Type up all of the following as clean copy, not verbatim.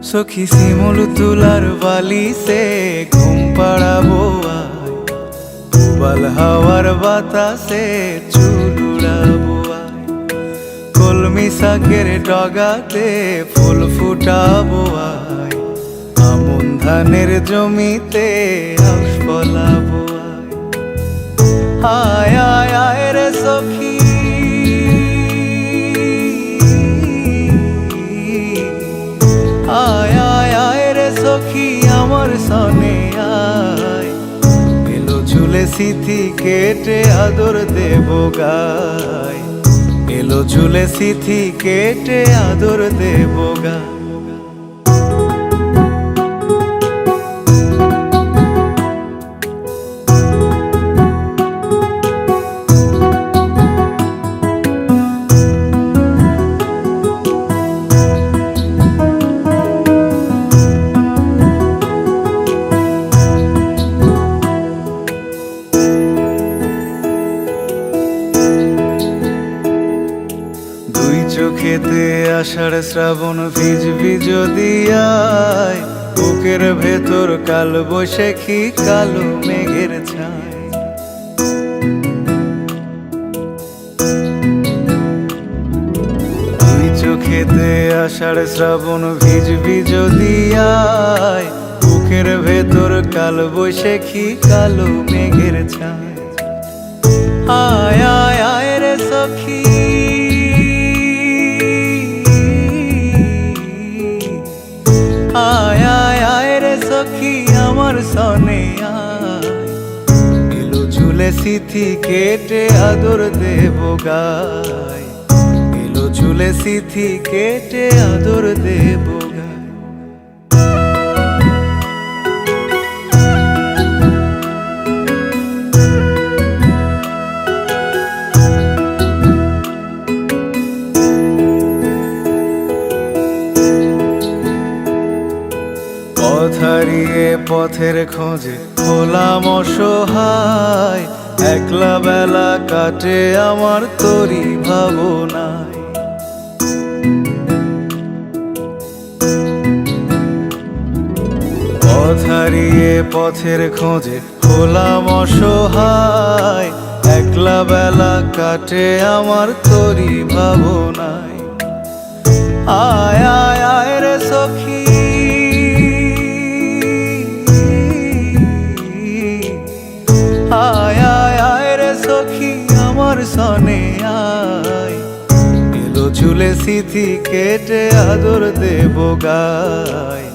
সখী শিমুল তুলার বালিশে ঘুম পাড়াবো আয়, উবাল হাওয়ার বাতাসে চুল উড়াবো আয়, কলমি শাকের ডগাতে ফুল ফুটাবো আয়, আমন ধানের জমিতে আউশ ফলাবো আয়। আয় আয় রে সখী, আয় আয় আয় রে সখী আমার সনে আয়, এলো ঝুলে সিথি কেটে আদর দেব গায়, এলো ঝুলে সিথি কেটে আদর দেব গায়। চোখেতে আষাঢ় শ্রাবণ ভিজবি যদি আয়, বুকের ভেতর কাল বৈশাখী কালো মেঘের ছায়। দুই চোখেতে আষাঢ় শ্রাবণ ভিজবি যদি আয়, বুকের ভেতর কাল বৈশাখী কালো মেঘের ছায়। আয় আয় আয় রে সখী, আয় আয় আয় রে সখী আমার সনে আয়, এলো ঝুলে সিথি কেটে আদর দেব গায়, এলো ঝুলে সিথি কেটে আদর দেব গায়। পথ হারিয়ে পথের খোঁজে হলাম অসহায়, একলা বেলা কাটে আমার তোরই ভাবনায়। পথ হারিয়ে পথের খোঁজে হলাম অসহায়, একলা বেলা কাটে আমার তোরই ভাবনায়। আয় আয় আয় রে সখী, আয় আয় আয় রে সখী আমার সনে আয়, এলো ঝুলে সিথি কেটে আদর দেব গায়,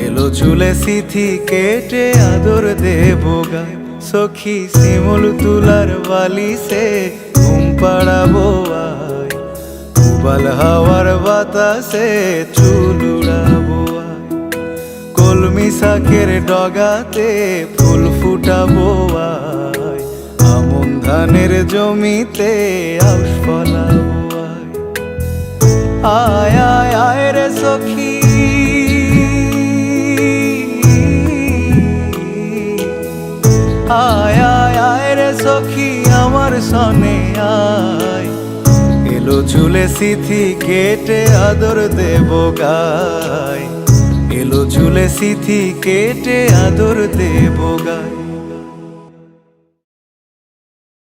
এলো ঝুলে সিথি কেটে আদর দেব গায়। সখী শিমুল তুলার বালিশে ঘুম পাড়াবো আয়, উবাল হাওয়ার বাতাসে চুল উড়াবো আয়, কলমি শাকের ডগাতে ফুল ফুটাবো আয়, আমন ধানের জমিতে আউশ ফলাবো আয়। আয় আয় আয় রে সখী, আয় আয় আয় রে সখী আমার সনে আয়, এলো ঝুলে সিথি কেটে আদর দেব গায়, এলো ঝুলে সিথি কেটে আদর দেব গায়।